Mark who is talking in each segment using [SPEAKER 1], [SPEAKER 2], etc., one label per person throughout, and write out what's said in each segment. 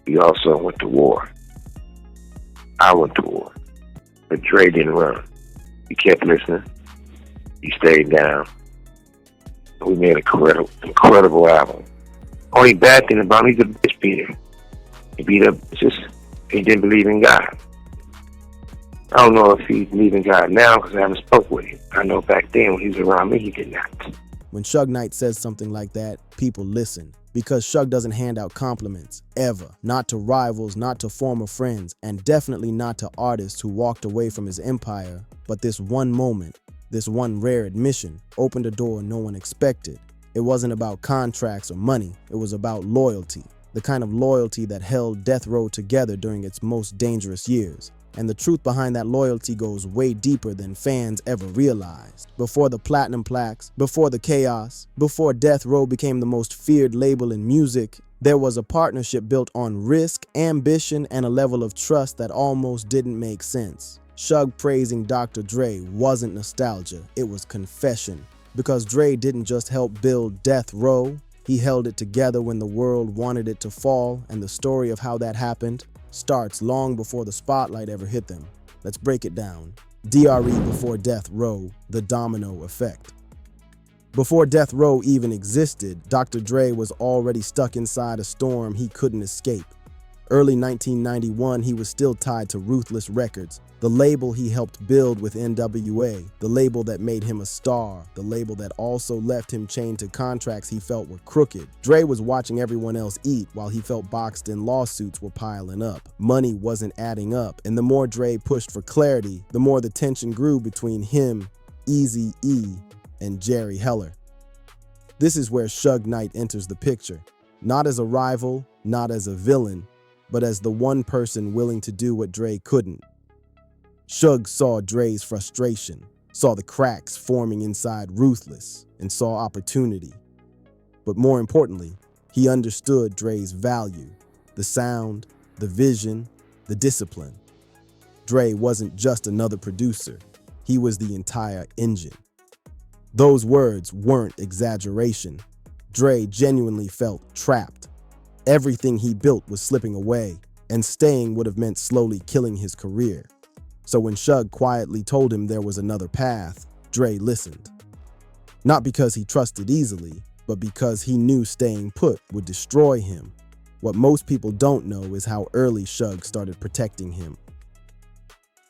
[SPEAKER 1] He also went to war. I went to war. But Dre didn't run. He kept listening. He stayed down. We made an incredible album. Only bad thing about him, he's a bitch beater. He beat up bitches. He didn't believe in God. I don't know if he believes in God now because I haven't spoke with him. I know back then when he was around me, he did not.
[SPEAKER 2] When Suge Knight says something like that, people listen. Because Suge doesn't hand out compliments, ever. Not to rivals, not to former friends, and definitely not to artists who walked away from his empire. But this one moment, this one rare admission, opened a door no one expected. It wasn't about contracts or money, it was about loyalty. The kind of loyalty that held Death Row together during its most dangerous years. And the truth behind that loyalty goes way deeper than fans ever realized. Before the platinum plaques, before the chaos, before Death Row became the most feared label in music, there was a partnership built on risk, ambition, and a level of trust that almost didn't make sense. Suge praising Dr. Dre wasn't nostalgia, it was confession. Because Dre didn't just help build Death Row, he held it together when the world wanted it to fall, and the story of how that happened starts long before the spotlight ever hit them. Let's break it down. DRE before Death Row, the domino effect. Before Death Row even existed, Dr. Dre was already stuck inside a storm he couldn't escape. Early 1991, he was still tied to Ruthless Records, the label he helped build with NWA, the label that made him a star, the label that also left him chained to contracts he felt were crooked. Dre was watching everyone else eat while he felt boxed in lawsuits were piling up. Money wasn't adding up, and the more Dre pushed for clarity, the more the tension grew between him, Eazy-e, and Jerry Heller. This is where Suge Knight enters the picture, not as a rival, not as a villain, but as the one person willing to do what Dre couldn't. Suge saw Dre's frustration, saw the cracks forming inside Ruthless, and saw opportunity. But more importantly, he understood Dre's value, the sound, the vision, the discipline. Dre wasn't just another producer, he was the entire engine. Those words weren't exaggeration. Dre genuinely felt trapped. Everything he built was slipping away, and staying would have meant slowly killing his career. So when Suge quietly told him there was another path, Dre listened. Not because he trusted easily, but because he knew staying put would destroy him. What most people don't know is how early Suge started protecting him.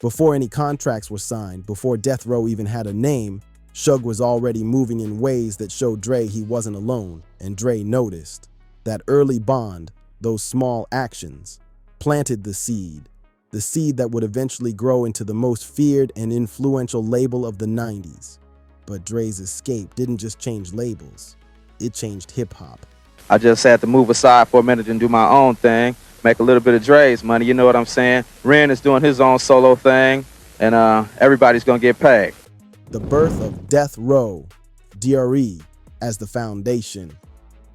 [SPEAKER 2] Before any contracts were signed, before Death Row even had a name, Suge was already moving in ways that showed Dre he wasn't alone, and Dre noticed. That early bond, those small actions, planted the seed that would eventually grow into the most feared and influential label of the 90s. But Dre's escape didn't just change labels, it changed hip-hop.
[SPEAKER 3] I just had to move aside for a minute and do my own thing, make a little bit of Dre's money, you know what I'm saying? Ren is doing his own solo thing, and everybody's gonna get paid.
[SPEAKER 2] The birth of Death Row, DRE, as the foundation.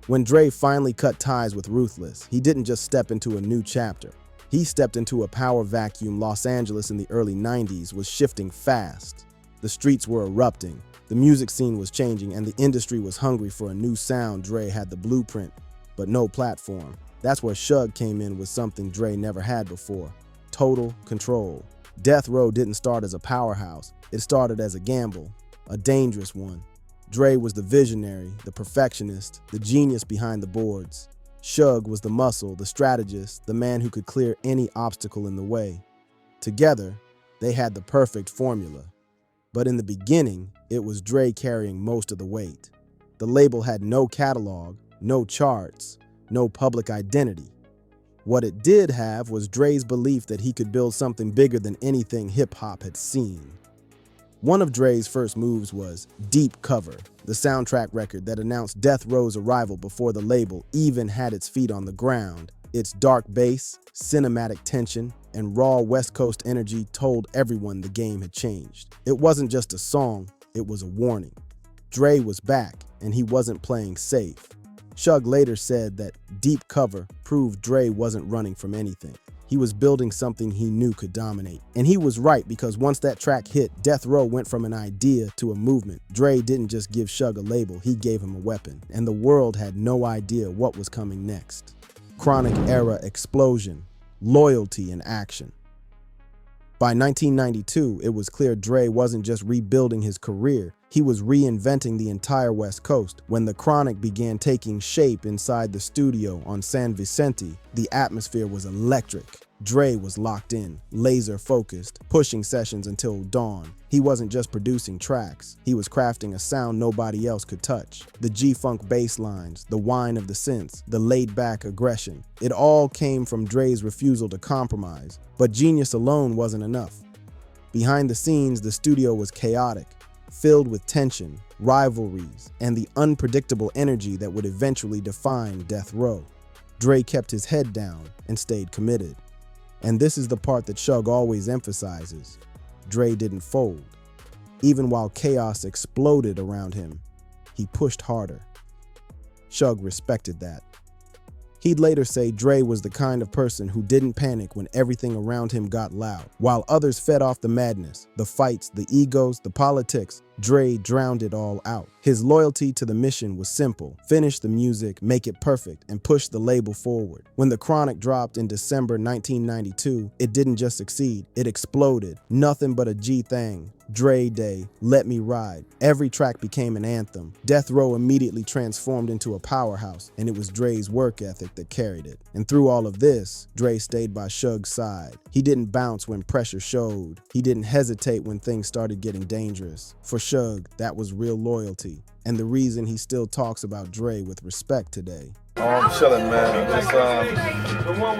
[SPEAKER 2] When Dre finally cut ties with Ruthless, he didn't just step into a new chapter. He stepped into a power vacuum. Los Angeles in the early 90s was shifting fast. The streets were erupting, the music scene was changing, and the industry was hungry for a new sound. Dre had the blueprint, but no platform. That's where Suge came in with something Dre never had before: total control. Death Row didn't start as a powerhouse, it started as a gamble, a dangerous one. Dre was the visionary, the perfectionist, the genius behind the boards. Suge was the muscle, the strategist, the man who could clear any obstacle in the way. Together, they had the perfect formula. But in the beginning, it was Dre carrying most of the weight. The label had no catalog, no charts, no public identity. What it did have was Dre's belief that he could build something bigger than anything hip-hop had seen. One of Dre's first moves was Deep Cover, the soundtrack record that announced Death Row's arrival before the label even had its feet on the ground. Its dark bass, cinematic tension, and raw West Coast energy told everyone the game had changed. It wasn't just a song, it was a warning. Dre was back, and he wasn't playing safe. Suge later said that Deep Cover proved Dre wasn't running from anything. He was building something he knew could dominate. And he was right, because once that track hit, Death Row went from an idea to a movement. Dre didn't just give Suge a label, he gave him a weapon. And the world had no idea what was coming next. Chronic era explosion, loyalty in action. By 1992, it was clear Dre wasn't just rebuilding his career, he was reinventing the entire West Coast. When the Chronic began taking shape inside the studio on San Vicente, the atmosphere was electric. Dre was locked in, laser-focused, pushing sessions until dawn. He wasn't just producing tracks, he was crafting a sound nobody else could touch. The G-Funk bass lines, the whine of the synths, the laid-back aggression. It all came from Dre's refusal to compromise. But genius alone wasn't enough. Behind the scenes, the studio was chaotic, filled with tension, rivalries, and the unpredictable energy that would eventually define Death Row. Dre kept his head down and stayed committed. And this is the part that Suge always emphasizes. Dre didn't fold. Even while chaos exploded around him, he pushed harder. Suge respected that. He'd later say Dre was the kind of person who didn't panic when everything around him got loud. While others fed off the madness, the fights, the egos, the politics, Dre drowned it all out. His loyalty to the mission was simple: finish the music, make it perfect, and push the label forward. When the Chronic dropped in December 1992, it didn't just succeed, it exploded. Nothing but a G thing. Dre Day, Let Me Ride. Every track became an anthem. Death Row immediately transformed into a powerhouse, and it was Dre's work ethic that carried it. And through all of this, Dre stayed by Suge's side. He didn't bounce when pressure showed. He didn't hesitate when things started getting dangerous. For Suge, that was real loyalty, and the reason he still talks about Dre with respect today.
[SPEAKER 4] Oh, I'm chilling, man. Just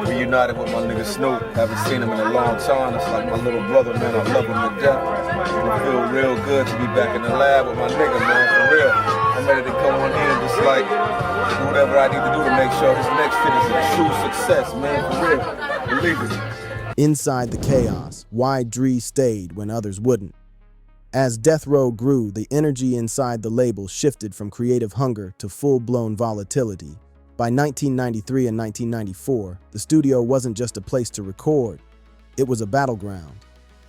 [SPEAKER 4] reunited with my nigga Snoop. Haven't seen him in a long time. It's like my little brother, man. I love him to death. I feel real good to be back in the lab with my nigga, man. For real. I'm ready to come on here and just like do whatever I need to do to make sure this next shit is a true success, man. For real. Believe it.
[SPEAKER 2] Inside the chaos, why Dre stayed when others wouldn't. As Death Row grew, the energy inside the label shifted from creative hunger to full-blown volatility. By 1993 and 1994, the studio wasn't just a place to record, it was a battleground.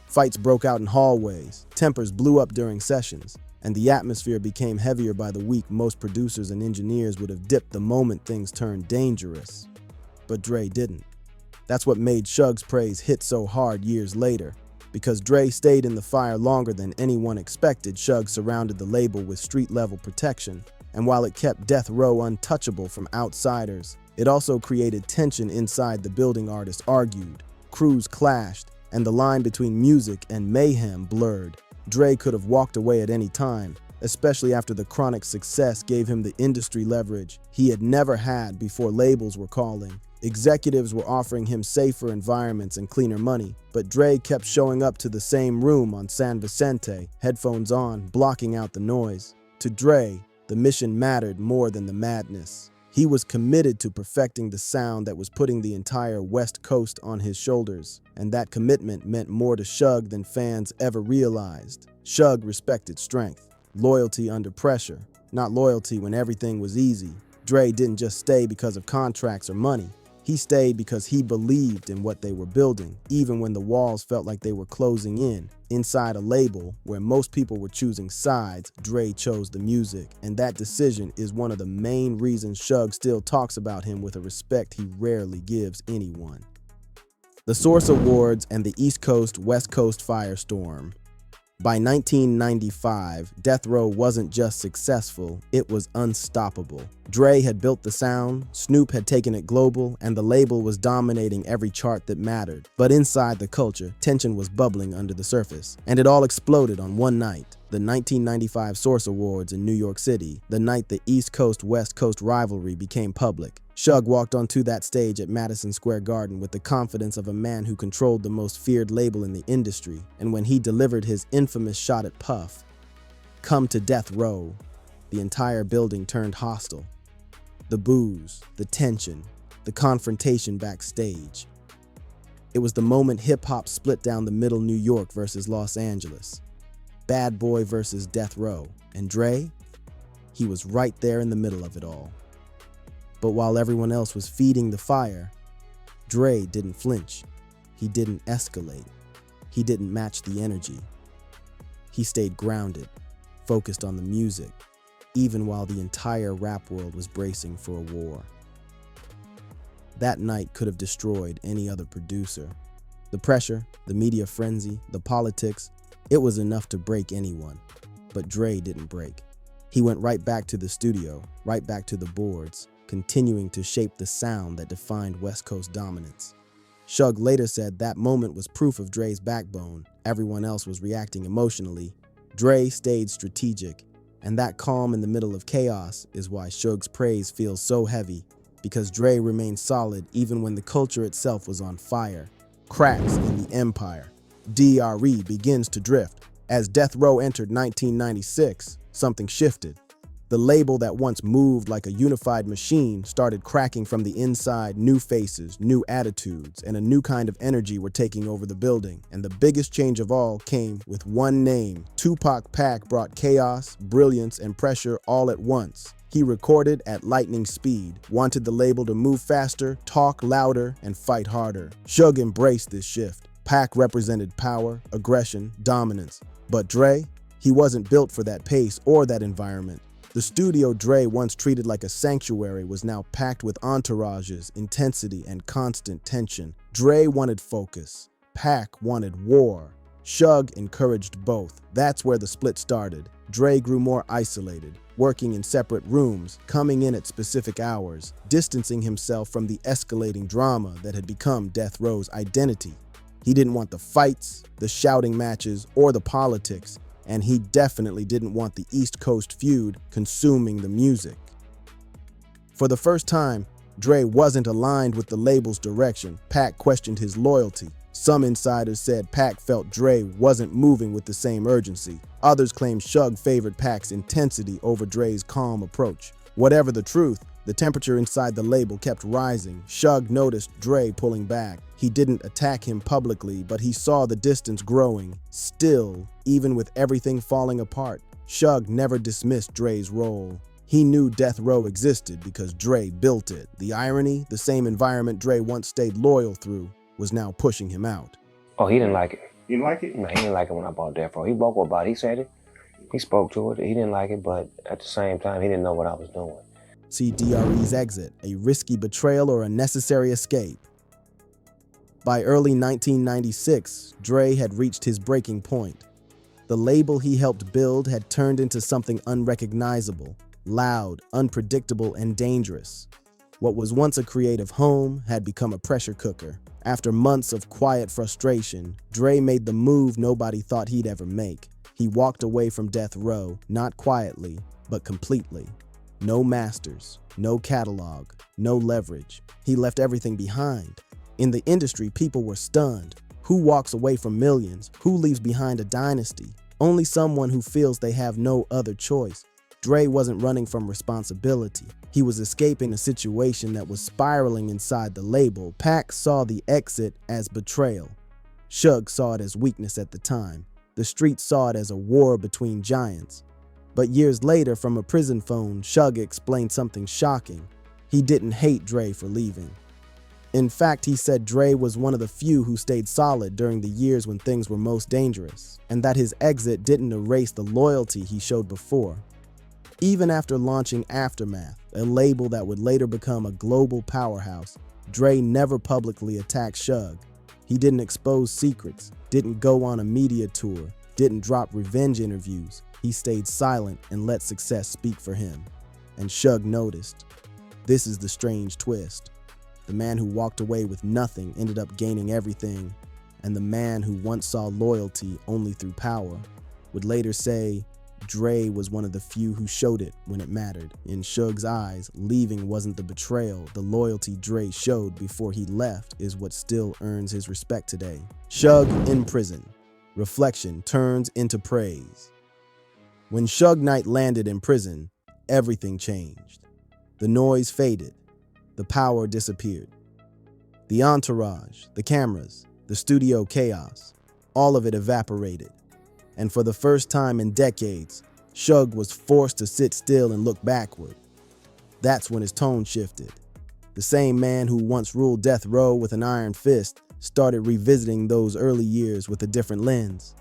[SPEAKER 2] Fights broke out in hallways, tempers blew up during sessions, and the atmosphere became heavier by the week. Most producers and engineers would have dipped the moment things turned dangerous. But Dre didn't. That's what made Suge's praise hit so hard years later. Because Dre stayed in the fire longer than anyone expected, Suge surrounded the label with street-level protection. And while it kept Death Row untouchable from outsiders, it also created tension inside the building. Artists argued, crews clashed, and the line between music and mayhem blurred. Dre could have walked away at any time, especially after the Chronic's success gave him the industry leverage he had never had before. Labels were calling. Executives were offering him safer environments and cleaner money, but Dre kept showing up to the same room on San Vicente, headphones on, blocking out the noise. To Dre, the mission mattered more than the madness. He was committed to perfecting the sound that was putting the entire West Coast on his shoulders, and that commitment meant more to Suge than fans ever realized. Suge respected strength, loyalty under pressure, not loyalty when everything was easy. Dre didn't just stay because of contracts or money. He stayed because he believed in what they were building, even when the walls felt like they were closing in. Inside a label where most people were choosing sides, Dre chose the music, and that decision is one of the main reasons Suge still talks about him with a respect he rarely gives anyone. The Source Awards and the East Coast-West Coast firestorm. By 1995, Death Row wasn't just successful, it was unstoppable. Dre had built the sound, Snoop had taken it global, and the label was dominating every chart that mattered. But inside the culture, tension was bubbling under the surface, and it all exploded on one night. The 1995 Source Awards in New York City, the night the East Coast-West Coast rivalry became public. Suge walked onto that stage at Madison Square Garden with the confidence of a man who controlled the most feared label in the industry, and when he delivered his infamous shot at Puff, "Come to Death Row," the entire building turned hostile. The booze, the tension, the confrontation backstage. It was the moment hip-hop split down the middle. New York versus Los Angeles. Bad Boy versus Death Row. And Dre? He was right there in the middle of it all. But while everyone else was feeding the fire, Dre didn't flinch. He didn't escalate. He didn't match the energy. He stayed grounded, focused on the music, even while the entire rap world was bracing for a war. That night could have destroyed any other producer. The pressure, the media frenzy, the politics, it was enough to break anyone. But Dre didn't break. He went right back to the studio, right back to the boards, continuing to shape the sound that defined West Coast dominance. Suge later said that moment was proof of Dre's backbone. Everyone else was reacting emotionally. Dre stayed strategic, and that calm in the middle of chaos is why Suge's praise feels so heavy, because Dre remained solid even when the culture itself was on fire. Cracks in the empire. DRE begins to drift. As Death Row entered 1996, something shifted. The label that once moved like a unified machine started cracking from the inside. New faces, new attitudes, and a new kind of energy were taking over the building. And the biggest change of all came with one name. Tupac Pac brought chaos, brilliance, and pressure all at once. He recorded at lightning speed, wanted the label to move faster, talk louder, and fight harder. Suge embraced this shift. Pac represented power, aggression, dominance. But Dre, he wasn't built for that pace or that environment. The studio Dre once treated like a sanctuary was now packed with entourages, intensity, and constant tension. Dre wanted focus. Pac wanted war. Suge encouraged both. That's where the split started. Dre grew more isolated, working in separate rooms, coming in at specific hours, distancing himself from the escalating drama that had become Death Row's identity. He didn't want the fights, the shouting matches, or the politics, and he definitely didn't want the East Coast feud consuming the music. For the first time, Dre wasn't aligned with the label's direction. Pac questioned his loyalty. Some insiders said Pac felt Dre wasn't moving with the same urgency. Others claimed Suge favored Pac's intensity over Dre's calm approach. Whatever the truth, the temperature inside the label kept rising. Suge noticed Dre pulling back. He didn't attack him publicly, but he saw the distance growing. Still, even with everything falling apart, Suge never dismissed Dre's role. He knew Death Row existed because Dre built it. The irony, the same environment Dre once stayed loyal through, was now pushing him out.
[SPEAKER 1] Oh, he didn't like it.
[SPEAKER 5] You didn't like it?
[SPEAKER 1] No, he didn't like it when I bought Death Row. He vocal about it. He said it. He spoke to it. He didn't like it, but at the same time, he didn't know what I was doing.
[SPEAKER 2] See DRE's exit, a risky betrayal or a necessary escape. By early 1996, Dre had reached his breaking point. The label he helped build had turned into something unrecognizable, loud, unpredictable, and dangerous. What was once a creative home had become a pressure cooker. After months of quiet frustration, Dre made the move nobody thought he'd ever make. He walked away from Death Row, not quietly, but completely. No masters, no catalog, no leverage. He left everything behind. In the industry, people were stunned. Who walks away from millions? Who leaves behind a dynasty? Only someone who feels they have no other choice. Dre wasn't running from responsibility. He was escaping a situation that was spiraling inside the label. Pac saw the exit as betrayal. Suge saw it as weakness at the time. The streets saw it as a war between giants. But years later, from a prison phone, Suge explained something shocking. He didn't hate Dre for leaving. In fact, he said Dre was one of the few who stayed solid during the years when things were most dangerous, and that his exit didn't erase the loyalty he showed before. Even after launching Aftermath, a label that would later become a global powerhouse, Dre never publicly attacked Suge. He didn't expose secrets, didn't go on a media tour, didn't drop revenge interviews. He stayed silent and let success speak for him. And Suge noticed. This is the strange twist. The man who walked away with nothing ended up gaining everything, and the man who once saw loyalty only through power would later say Dre was one of the few who showed it when it mattered. In Suge's eyes, leaving wasn't the betrayal. The loyalty Dre showed before he left is what still earns his respect today. Suge in prison. Reflection turns into praise. When Suge Knight landed in prison, everything changed. The noise faded. The power disappeared. The entourage, the cameras, the studio chaos, all of it evaporated. And for the first time in decades, Suge was forced to sit still and look backward. That's when his tone shifted. The same man who once ruled Death Row with an iron fist started revisiting those early years with a different lens.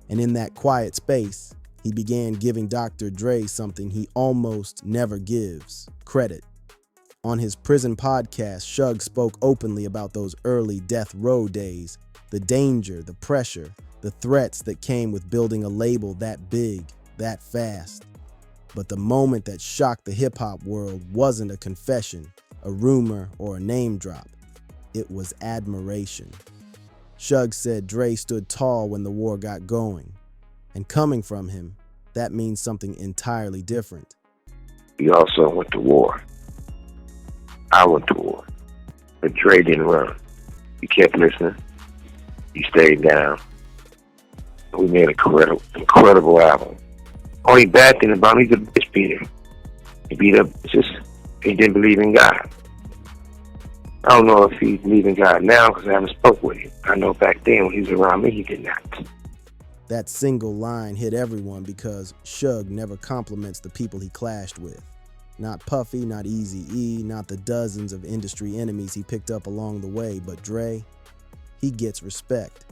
[SPEAKER 2] And in that quiet space, he began giving Dr. Dre something he almost never gives: credit. On his prison podcast, Suge spoke openly about those early death row days, the danger, the pressure, the threats that came with building a label that big, that fast. But the moment that shocked the hip-hop world wasn't a confession, a rumor, or a name drop. It was admiration. Suge said Dre stood tall when the war got going. And coming from him, that means something entirely different.
[SPEAKER 1] We also went to war. I went to war. But Dre didn't run. You kept listening. You stayed down. We made an incredible album. Only bad thing about him, he's a bitch beater. He beat up just he didn't believe in God. I don't know if he believes in God now because I haven't spoke with him. I know back then when he was around me, he did not.
[SPEAKER 2] That single line hit everyone because Suge never compliments the people he clashed with. Not Puffy, not Eazy-E, not the dozens of industry enemies he picked up along the way, but Dre, he gets respect.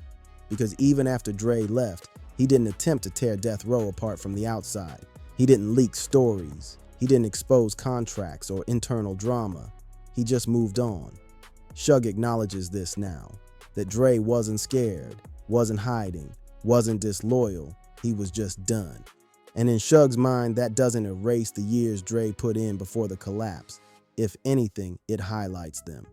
[SPEAKER 2] Because even after Dre left, he didn't attempt to tear Death Row apart from the outside. He didn't leak stories. He didn't expose contracts or internal drama. He just moved on. Suge acknowledges this now, that Dre wasn't scared, wasn't hiding, wasn't disloyal. He was just done. And in Suge's mind, that doesn't erase the years Dre put in before the collapse. If anything, it highlights them.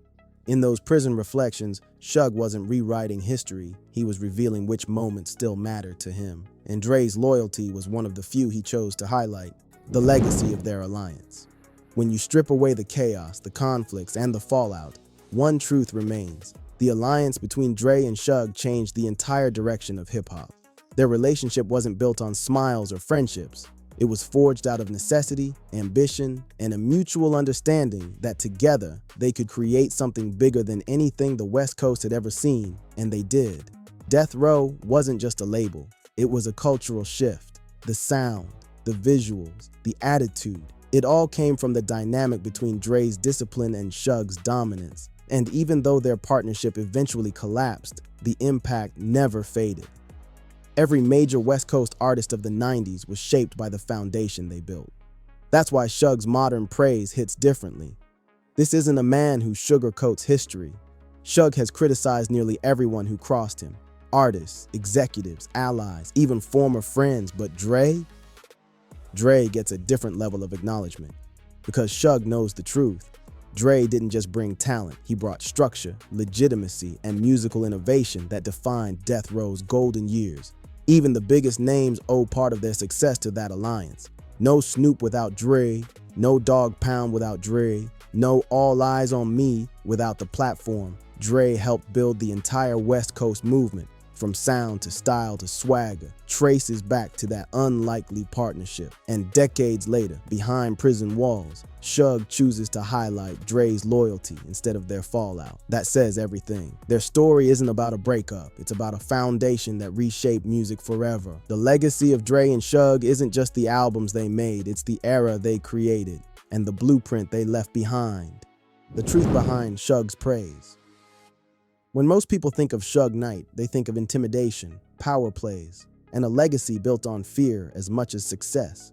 [SPEAKER 2] In those prison reflections, Suge wasn't rewriting history, he was revealing which moments still mattered to him. And Dre's loyalty was one of the few he chose to highlight, the legacy of their alliance. When you strip away the chaos, the conflicts, and the fallout, one truth remains. The alliance between Dre and Suge changed the entire direction of hip-hop. Their relationship wasn't built on smiles or friendships. It was forged out of necessity, ambition, and a mutual understanding that together they could create something bigger than anything the West Coast had ever seen, and they did. Death Row wasn't just a label. It was a cultural shift. The sound, the visuals, the attitude, it all came from the dynamic between Dre's discipline and Suge's dominance. And even though their partnership eventually collapsed, the impact never faded. Every major West Coast artist of the 90s was shaped by the foundation they built. That's why Suge's modern praise hits differently. This isn't a man who sugarcoats history. Suge has criticized nearly everyone who crossed him. Artists, executives, allies, even former friends, but Dre gets a different level of acknowledgement. Because Suge knows the truth. Dre didn't just bring talent, he brought structure, legitimacy, and musical innovation that defined Death Row's golden years. Even the biggest names owe part of their success to that alliance. No Snoop without Dre, no Dogg Pound without Dre, no All Eyes on Me without the platform. Dre helped build the entire West Coast movement, from sound to style to swagger, traces back to that unlikely partnership. And decades later, behind prison walls, Suge chooses to highlight Dre's loyalty instead of their fallout. That says everything. Their story isn't about a breakup, it's about a foundation that reshaped music forever. The legacy of Dre and Suge isn't just the albums they made, it's the era they created and the blueprint they left behind. The truth behind Suge's praise. When most people think of Suge Knight, they think of intimidation, power plays, and a legacy built on fear as much as success.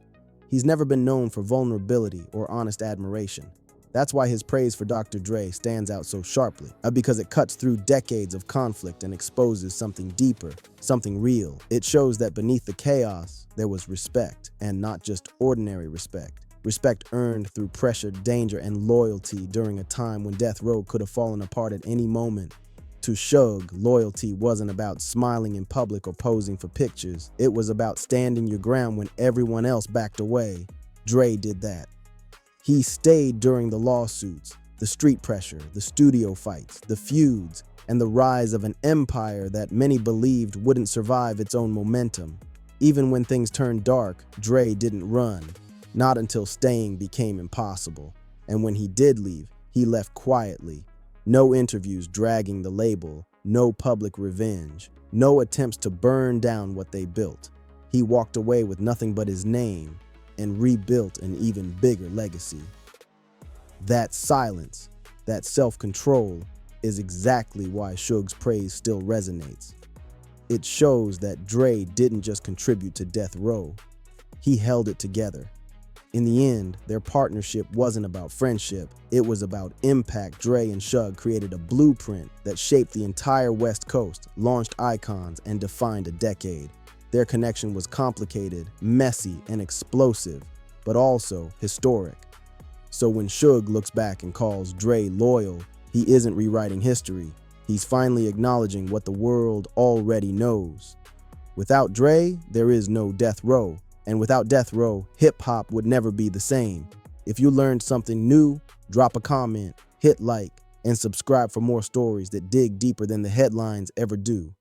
[SPEAKER 2] He's never been known for vulnerability or honest admiration. That's why his praise for Dr. Dre stands out so sharply, because it cuts through decades of conflict and exposes something deeper, something real. It shows that beneath the chaos, there was respect, and not just ordinary respect. Respect earned through pressure, danger, and loyalty during a time when Death Row could have fallen apart at any moment. To Suge, loyalty wasn't about smiling in public or posing for pictures. It was about standing your ground when everyone else backed away. Dre did that. He stayed during the lawsuits, the street pressure, the studio fights, the feuds, and the rise of an empire that many believed wouldn't survive its own momentum. Even when things turned dark, Dre didn't run. Not until staying became impossible. And when he did leave, he left quietly. No interviews dragging the label, no public revenge, no attempts to burn down what they built. He walked away with nothing but his name and rebuilt an even bigger legacy. That silence, that self-control, is exactly why Suge's praise still resonates. It shows that Dre didn't just contribute to Death Row, he held it together. In the end, their partnership wasn't about friendship, it was about impact. Dre and Suge created a blueprint that shaped the entire West Coast, launched icons, and defined a decade. Their connection was complicated, messy, and explosive, but also historic. So when Suge looks back and calls Dre loyal, he isn't rewriting history. He's finally acknowledging what the world already knows. Without Dre, there is no Death Row. And without Death Row, hip-hop would never be the same. If you learned something new, drop a comment, hit like, and subscribe for more stories that dig deeper than the headlines ever do.